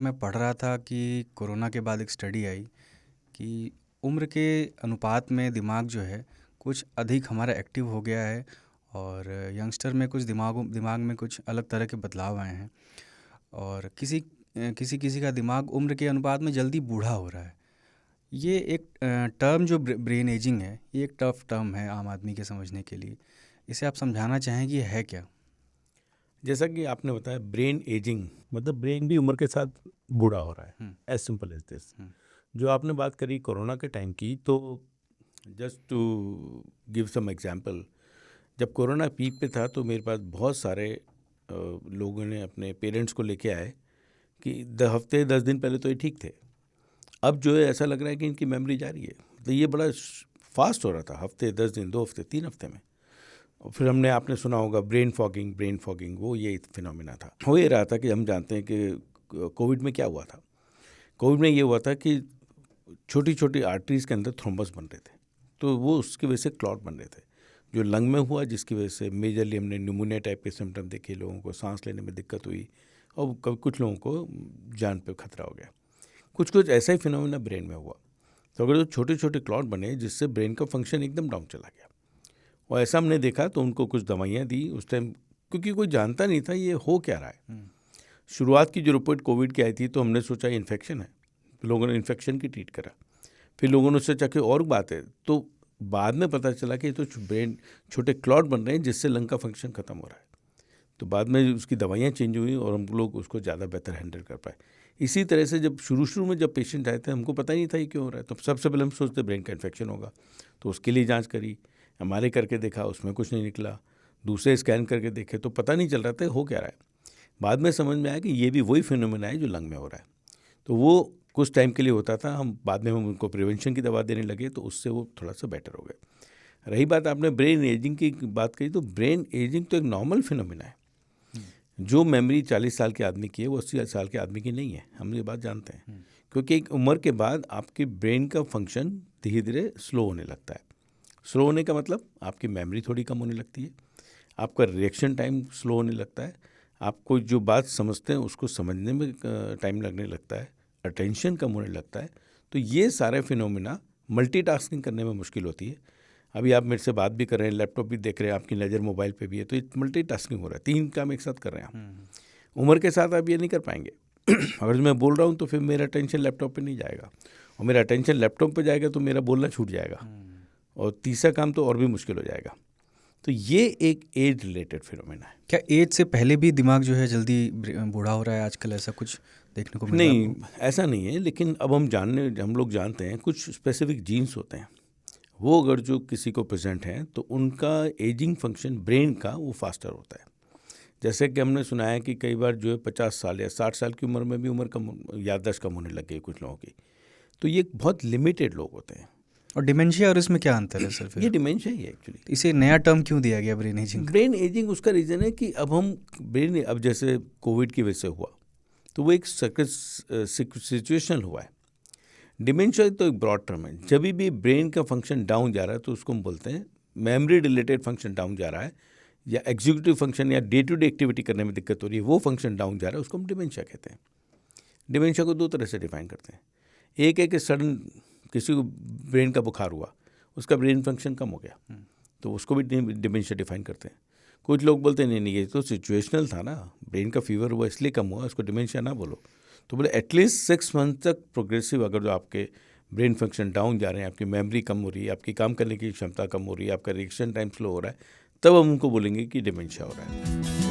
मैं पढ़ रहा था कि कोरोना के बाद एक स्टडी आई कि उम्र के अनुपात में दिमाग जो है कुछ अधिक हमारा एक्टिव हो गया है। और यंगस्टर में कुछ दिमाग में कुछ अलग तरह के बदलाव आए हैं। और किसी किसी का दिमाग उम्र के अनुपात में जल्दी बूढ़ा हो रहा है। ये एक टर्म जो ब्रेन एजिंग है, ये एक टफ टर्म है आम आदमी के समझने के लिए। इसे आप समझाना चाहेंगे ये है क्या? जैसा कि आपने बताया ब्रेन एजिंग मतलब ब्रेन भी उम्र के साथ बूढ़ा हो रहा है। Hmm. As simple as this. Hmm. जो आपने बात करी कोरोना के टाइम की, तो just to give some example, जब कोरोना पीक पे था तो मेरे पास बहुत सारे लोगों ने अपने पेरेंट्स को लेके आए कि हफ्ते 10 दिन पहले तो ये ठीक थे, अब जो है ऐसा लग रहा है कि इनकी मेमोरी जा रही है। तो ये बड़ा फास्ट हो रहा था, हफ्ते 10 दिन, 2 हफ्ते, 3 हफ्ते में। और फिर आपने सुना होगा ब्रेन फॉगिंग, वो ये फिनोमिना था। हो ये रहा था कि हम जानते हैं कि कोविड में क्या हुआ था। कोविड में ये हुआ था कि छोटी छोटी आर्टरीज़ के अंदर थ्रोम्बस बन रहे थे, तो वो उसकी वजह से क्लॉट बन रहे थे जो लंग में हुआ, जिसकी वजह से मेजरली हमने न्यूमोनिया टाइप के सिम्टम देखे, लोगों को सांस लेने में दिक्कत हुई और कुछ लोगों को जान पे खतरा हो गया। कुछ कुछ ऐसा ही फिनोमिना ब्रेन में हुआ। तो अगर जो छोटे छोटे क्लॉट बने जिससे ब्रेन का फंक्शन एकदम डाउन चला गया, और ऐसा हमने देखा तो उनको कुछ दवाइयाँ दी उस टाइम, क्योंकि कोई जानता नहीं था ये हो क्या रहा है। शुरुआत की जो रिपोर्ट कोविड की आई थी तो हमने सोचा इन्फेक्शन है, तो लोगों ने इन्फेक्शन की ट्रीट करा। फिर लोगों ने सोचा कि और बात है, तो बाद में पता चला कि ये तो ब्रेन छोटे क्लॉट बन रहे हैं जिससे लंग का फंक्शन ख़त्म हो रहा है। तो बाद में उसकी दवाइयाँ चेंज हुई और हम लोग उसको ज़्यादा बेहतर हैंडल कर पाए। इसी तरह से जब शुरू में जब पेशेंट आए थे, हमको पता ही नहीं था ये क्यों हो रहा है, तो सबसे पहले हम सोचते ब्रेन का इन्फेक्शन होगा, तो उसके लिए जांच करी, हमारे करके देखा, उसमें कुछ नहीं निकला। दूसरे स्कैन करके देखे तो पता नहीं चल रहा था हो क्या रहा है। बाद में समझ में आया कि ये भी वही फिनोमेना है जो लंग में हो रहा है। तो वो कुछ टाइम के लिए होता था, बाद में हम उनको प्रिवेंशन की दवा देने लगे तो उससे वो थोड़ा सा बेटर हो गए। रही बात आपने ब्रेन एजिंग की बात कही, तो ब्रेन एजिंग तो एक नॉर्मल फिनोमेना है। जो मेमोरी 40 साल के आदमी की है वो 80 साल के आदमी की नहीं है, हम ये बात जानते हैं। क्योंकि एक उम्र के बाद आपके ब्रेन का फंक्शन धीरे धीरे स्लो होने लगता है। स्लो होने का मतलब आपकी मेमोरी थोड़ी कम होने लगती है, आपका रिएक्शन टाइम स्लो होने लगता है, आपको जो बात समझते हैं उसको समझने में टाइम लगने लगता है, अटेंशन कम होने लगता है। तो ये सारे फिनोमिना मल्टीटास्किंग करने में मुश्किल होती है। अभी आप मेरे से बात भी कर रहे हैं, लैपटॉप भी देख रहे हैं, आपकी नज़र मोबाइल पे भी है, तो ये मल्टीटास्किंग हो रहा है, 3 काम एक साथ कर रहे हैं आप। उम्र के साथ आप ये नहीं कर पाएंगे। अगर मैं बोल रहा हूँ तो फिर मेरा अटेंशन लैपटॉप पे नहीं जाएगा, और मेरा अटेंशन लैपटॉप पे जाएगा तो मेरा बोलना छूट जाएगा, और तीसरा काम तो और भी मुश्किल हो जाएगा। तो ये एक एज रिलेटेड फिनोमेना है। क्या एज से पहले भी दिमाग जो है जल्दी बूढ़ा हो रहा है आजकल, ऐसा कुछ देखने को मिल रहा है नहीं, आपको? ऐसा नहीं है, लेकिन अब हम लोग जानते हैं कुछ स्पेसिफिक जीन्स होते हैं, वो अगर जो किसी को प्रेजेंट हैं तो उनका एजिंग फंक्शन ब्रेन का वो फास्टर होता है। जैसे कि हमने सुना है कि कई बार जो है 50 साल या 60 साल की उम्र में भी उम्र कम, याददाश्त कम होने लग गई कुछ लोगों की। तो ये बहुत लिमिटेड लोग होते हैं। और डिमेंशिया और इसमें क्या अंतर है सर ये फिर? डिमेंशिया ही है एक्चुअली। इसे नया टर्म क्यों दिया गया ब्रेन एजिंग का? ब्रेन एजिंग उसका रीज़न है कि अब जैसे कोविड की वजह से हुआ तो वो एक सिचुएशनल हुआ है। डिमेंशिया तो एक ब्रॉड टर्म है, जब भी ब्रेन का फंक्शन डाउन जा रहा है तो उसको हम बोलते हैं मेमोरी रिलेटेड फंक्शन डाउन जा रहा है, या एग्जीक्यूटिव फंक्शन या डे टू डे एक्टिविटी करने में दिक्कत हो रही है, वो फंक्शन डाउन जा रहा है, उसको हम डिमेंशिया कहते हैं। डिमेंशिया को 2 तरह से डिफाइन करते हैं। एक है कि सडन किसी को ब्रेन का बुखार हुआ, उसका ब्रेन फंक्शन कम हो गया, तो उसको भी डिमेंशिया डिफाइन करते हैं। कुछ लोग बोलते हैं नहीं ये तो सिचुएशनल था ना, ब्रेन का फीवर हुआ इसलिए कम हुआ, उसको डिमेंशिया ना बोलो। तो बोले एटलीस्ट 6 मंथ तक प्रोग्रेसिव अगर जो आपके ब्रेन फंक्शन डाउन जा रहे हैं, आपकी मेमोरी कम हो रही है, आपकी काम करने की क्षमता कम हो रही है, आपका रिएक्शन टाइम स्लो हो रहा है, तब हम उनको बोलेंगे कि डिमेंशिया हो रहा है।